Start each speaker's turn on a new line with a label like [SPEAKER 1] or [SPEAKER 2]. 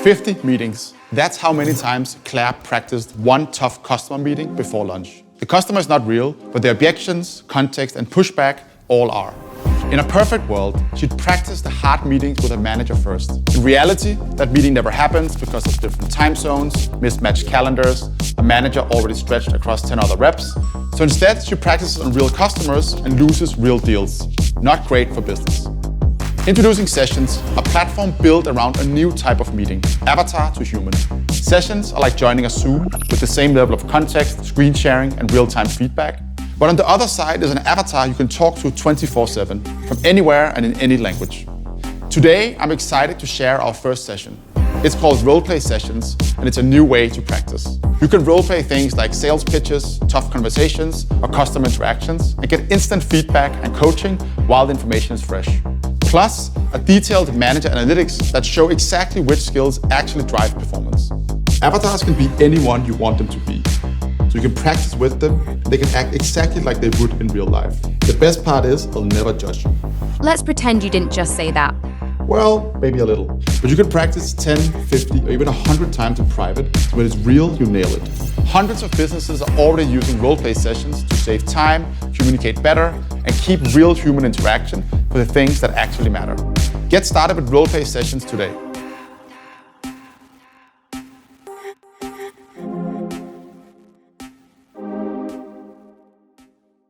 [SPEAKER 1] 50 meetings. That's how many times Claire practiced one tough customer meeting before lunch. The customer is not real, but the objections, context, and pushback all are. In a perfect world, she'd practice the hard meetings with her manager first. In reality, that meeting never happens because of different time zones, mismatched calendars, a manager already stretched across 10 other reps. So instead, she practices on real customers and loses real deals. Not great for business. Introducing Sessions, a platform built around a new type of meeting, avatar to human. Sessions are like joining a Zoom with the same level of context, screen sharing, and real-time feedback. But on the other side is an avatar you can talk to 24/7, from anywhere and in any language. Today, I'm excited to share our first session. It's called Roleplay Sessions, and it's a new way to practice. You can roleplay things like sales pitches, tough conversations, or customer interactions, and get instant feedback and coaching while the information is fresh. Plus, a detailed manager analytics that show exactly which skills actually drive performance. Avatars can be anyone you want them to be. So you can practice with them, and they can act exactly like they would in real life. The best part is, they'll never judge you.
[SPEAKER 2] Let's pretend you didn't just say that.
[SPEAKER 1] Well, maybe a little. But you can practice 10, 50, or even 100 times in private, so when it's real, you nail it. Hundreds of businesses are already using roleplay sessions to save time, communicate better, and keep real human interaction for the things that actually matter. Get started with roleplay sessions today.